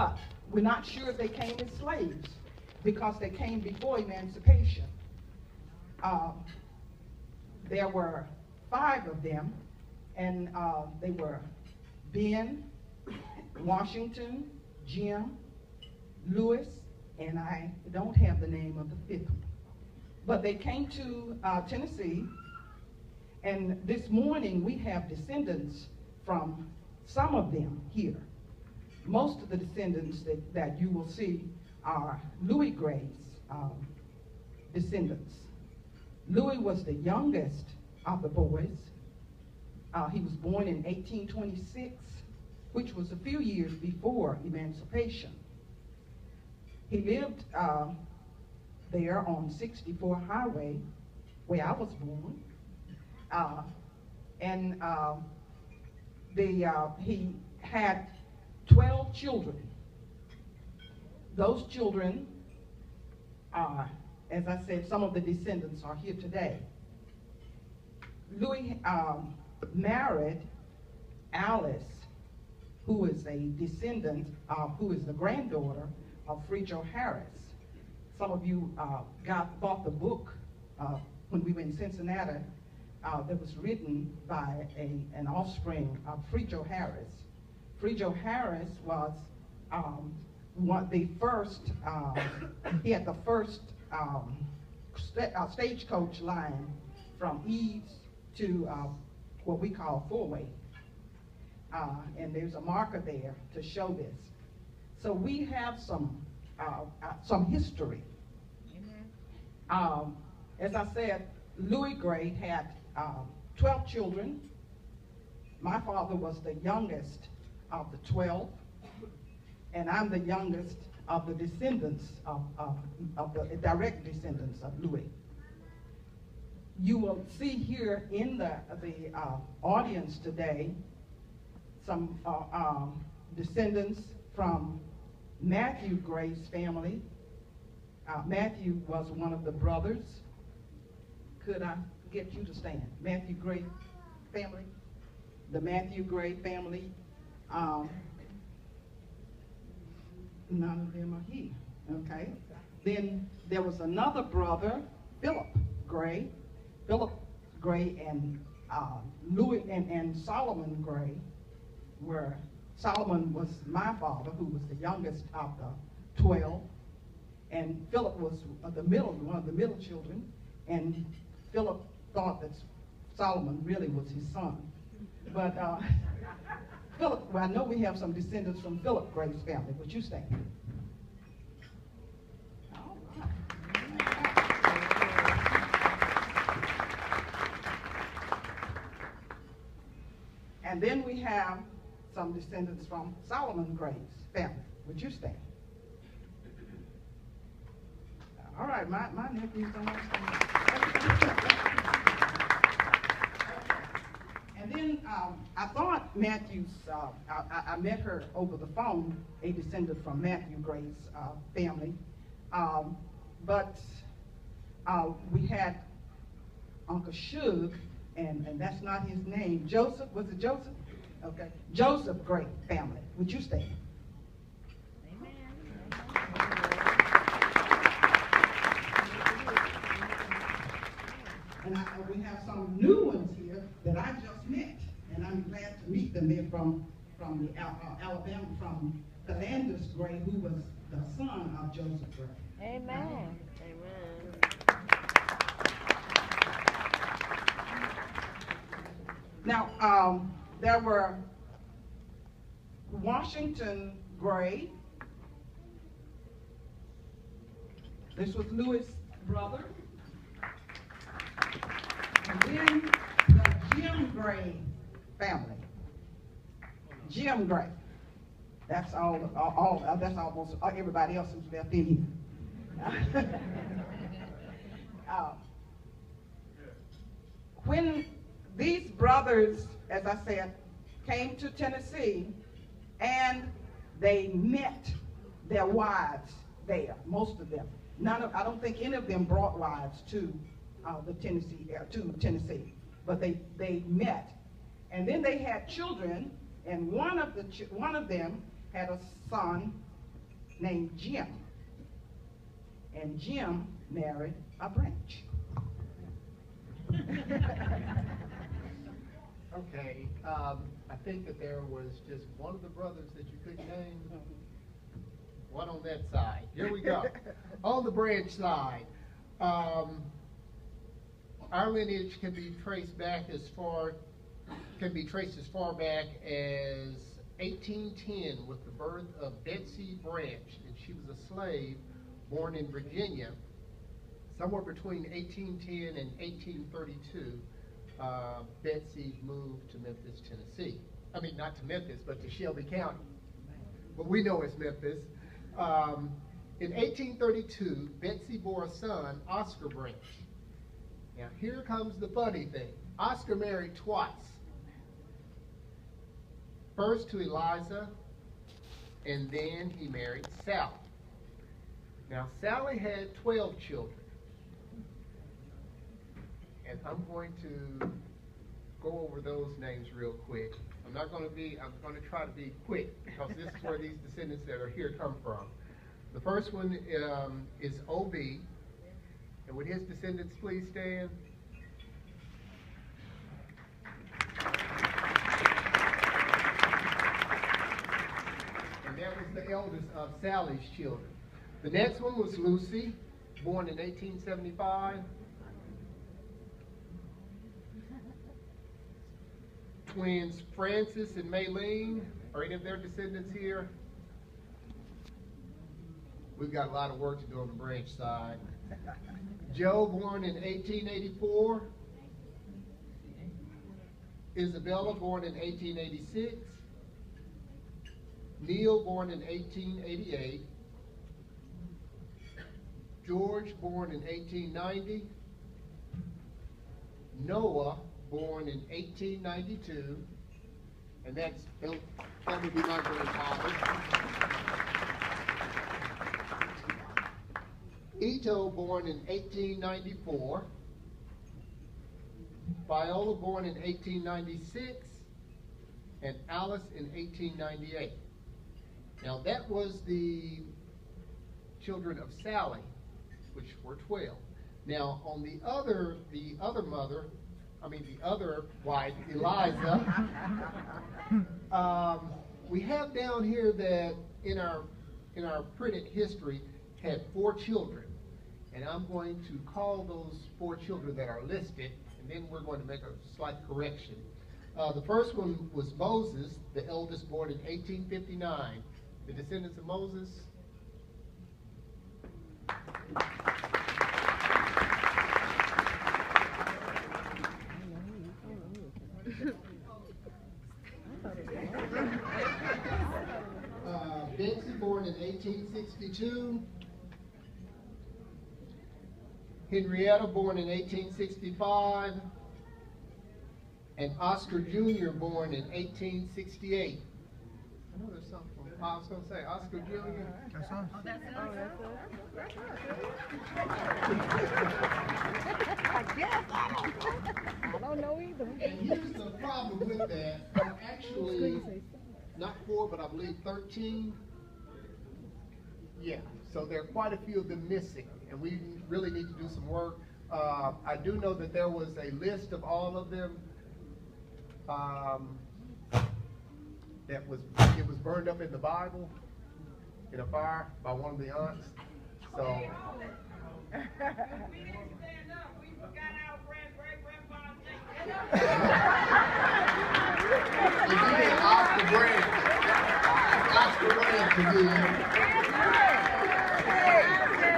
but we're not sure if they came as slaves because they came before emancipation. There were 5 of them, and they were Ben, Washington, Jim, Lewis, and I don't have the name of the 5th one. But they came to Tennessee, and this morning we have descendants from some of them here. Most of the descendants that you will see are Louis Gray's descendants. Louis was the youngest of the boys. He was born in 1826, which was a few years before emancipation. He lived there on 64 Highway, where I was born, he had 12 children. Those children are, as I said, some of the descendants are here today. Louis married Alice, who is a descendant, who is the granddaughter of Fredro Harris. Some of you bought the book when we were in Cincinnati that was written by an offspring of Fredro Harris. Fredro Harris was the first, he had the first stagecoach line from Eads to what we call four-way. And there's a marker there to show this. So we have some history. As I said, Louis Gray had 12 children. My father was the youngest of the 12, and I'm the youngest of the descendants of the direct descendants of Louis. You will see here in the audience today some descendants from Matthew Gray's family. Matthew was one of the brothers. Could I get you to stand? Matthew Gray family. The Matthew Gray family. None of them are here. Okay. Then there was another brother, Philip Gray. Philip Gray and Louis and Solomon Gray were. Solomon was my father, who was the youngest of the 12, and Philip was one of the middle children, and Philip thought that Solomon really was his son. But Philip, well, I know we have some descendants from Philip Gray's family. Would you stand? All right. And then we have some descendants from Solomon Gray's family. Would you stand? All right, my nephews don't stand. And then I thought Matthew's, I met her over the phone, a descendant from Matthew Gray's family. But we had Uncle Shug, and that's not his name. Joseph, was it Joseph? Okay. Joseph Gray family. Would you stand? Amen. And we have some new ones here that I just met, and I'm glad to meet them. They're from Alabama, from Philandus Gray, who was the son of Joseph Gray. Amen. Now, there were Washington Gray. This was Louis' brother. And then the Jim Gray family. Jim Gray. That's that's almost everybody else who's left in here. When these brothers, as I said, came to Tennessee, and they met their wives there, most of them. I don't think any of them brought wives to Tennessee, but they met, and then they had children, and one of them had a son named Jim. And Jim married a Branch. Okay, I think that there was just one of the brothers that you couldn't name. One on that side. Here we go. On the Branch side, our lineage can be traced back as far back as 1810 with the birth of Betsy Branch, and she was a slave born in Virginia. Somewhere between 1810 and 1832, Betsy moved to Memphis, Tennessee. I mean, not to Memphis, but to Shelby County. But we know it's Memphis. In 1832, Betsy bore a son, Oscar Branch. Now, here comes the funny thing. Oscar married twice. First to Eliza, and then he married Sally. Now, Sally had 12 children. And I'm going to go over those names real quick. I'm going to try to be quick because this is where these descendants that are here come from. The first one is OB. And would his descendants please stand? And that was the eldest of Sally's children. The next one was Lucy, born in 1875. Twins Francis and Maylene. Are any of their descendants here? We've got a lot of work to do on the Branch side. Joe, born in 1884. Isabella, born in 1886. Neil, born in 1888. George, born in 1890. Noah, born in 1892, and that would be my grandfather. Ito, born in 1894. Viola, born in 1896, and Alice in 1898. Now that was the children of Sally, which were 12. Now on the other wife, Eliza, we have down here that in our printed history had 4 children. And I'm going to call those 4 children that are listed, and then we're going to make a slight correction. The first one was Moses, the eldest, born in 1859. The descendants of Moses. Betsy, born in 1862. Henrietta, born in 1865. And Oscar Jr., born in 1868. I know there's something from, I was going to say, Oscar Jr. That's us. Oh, that's it. Oh, that's it. I guess. I don't know either. And here's the problem with that. I'm actually not 4, but I believe 13. Yeah, so there are quite a few of them missing, and we really need to do some work. I do know that there was a list of all of them. It was burned up in the Bible in a fire by one of the aunts. So. We didn't stand up. We forgot our great-great-grandpa's name. Oscar Branch. Oscar Branch again.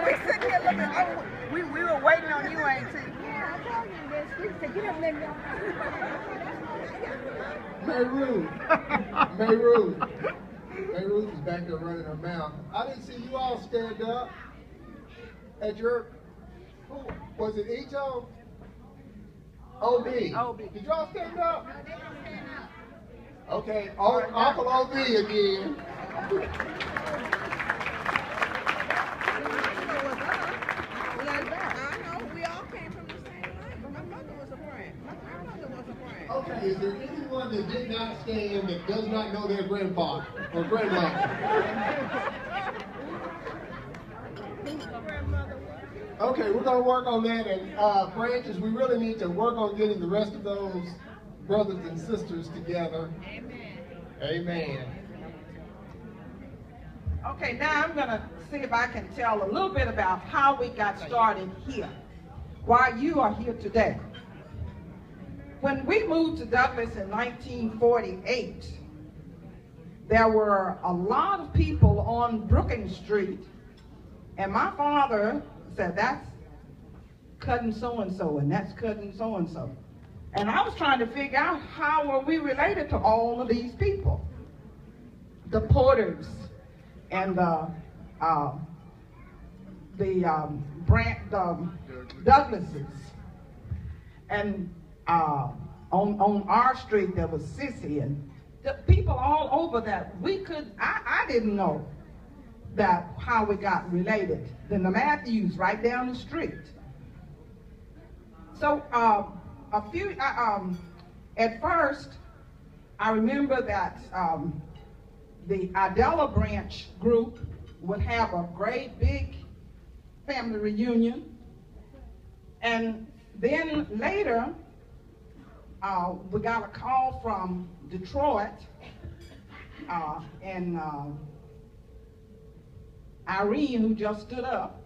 We sitting here looking. Oh, we were waiting on you, ain't we? Yeah, I told you that. We said, get up and let me. Mayruth is back there running her mouth. I didn't see you all stand up at your, was it Ito? OB. Did y'all stand up? No, they don't stand up. Okay, Uncle OB again. Okay, is there anyone that did not stand that does not know their grandpa or grandmother? Okay, we're going to work on that. And branches, we really need to work on getting the rest of those brothers and sisters together. Amen. Amen. Okay, now I'm going to see if I can tell a little bit about how we got started here, why you are here today. When we moved to Douglas in 1948, there were a lot of people on Brookings Street, and my father said, that's cousin so-and-so, and that's cousin so-and-so. And I was trying to figure out how were we related to all of these people. The Porters and the Douglases. And on our street there was Sissy and the people all over that I didn't know that how we got related. Then the Matthews right down the street. So at first I remember that the Idella branch group would have a great big family reunion, and then later we got a call from Detroit, and Irene, who just stood up,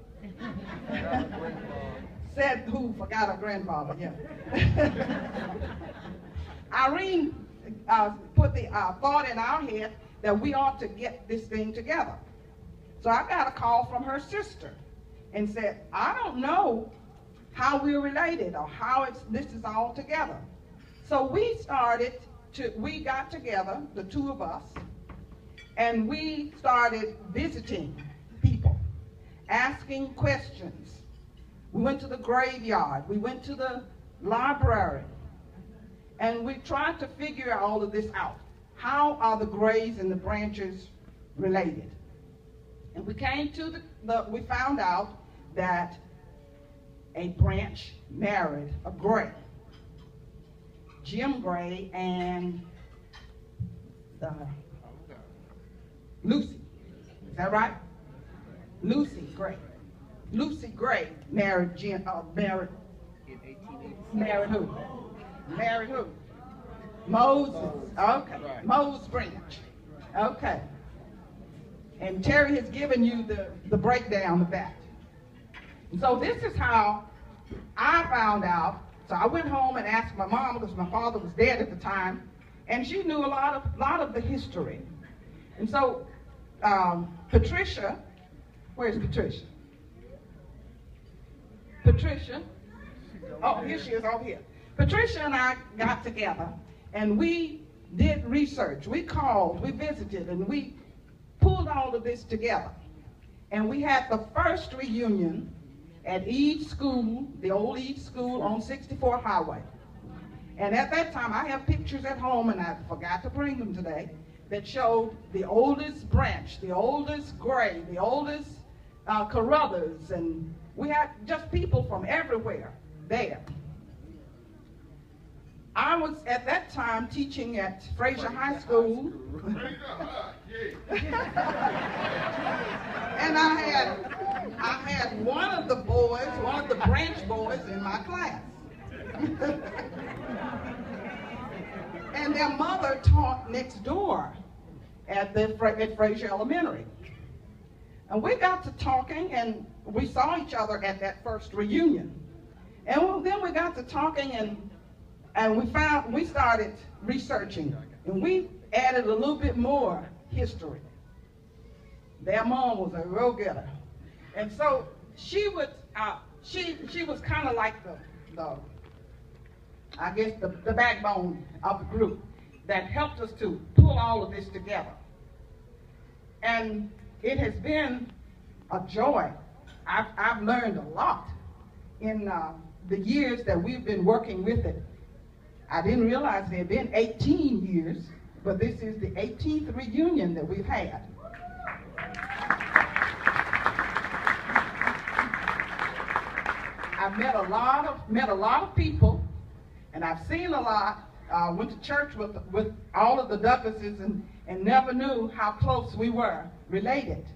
said, who forgot her grandfather, yeah. Irene put the thought in our head that we ought to get this thing together. So I got a call from her sister and said, I don't know how we're related or how this is all together. So we got together, the two of us, and we started visiting people, asking questions. We went to the graveyard, we went to the library, and we tried to figure all of this out. How are the Grays and the Branches related? And we came to we found out that a Branch married a Gray. Jim Gray and Lucy. Is that right? Lucy Gray. Lucy Gray married married who? Married who? Moses. Okay. Moses Branch. Okay. And Terry has given you the breakdown of that. So this is how I found out. So I went home and asked my mom, because my father was dead at the time, and she knew a lot of the history. And so Patricia, where's Patricia? Patricia, oh, here she is over here. Patricia and I got together and we did research. We called, we visited, and we pulled all of this together. And we had the first reunion at Eads School, the old Eads School on 64 Highway. And at that time, I have pictures at home, and I forgot to bring them today, that showed the oldest Branch, the oldest Gray, the oldest Carruthers, and we had just people from everywhere there. I was at that time teaching at Fraser High School. And I had one of the boys, one of the Branch boys in my class. And their mother taught next door at Fraser Elementary. And we got to talking, and we saw each other at that first reunion. And then we got to talking, and we started researching, and we added a little bit more history. Their mom was a real getter, and so she was kind of like I guess the backbone of the group that helped us to pull all of this together. And it has been a joy. I've learned a lot in the years that we've been working with it. I didn't realize there had been 18 years, but this is the 18th reunion that we've had. I've met a lot of people, and I've seen a lot. Went to church with all of the Douglases and never knew how close we were related.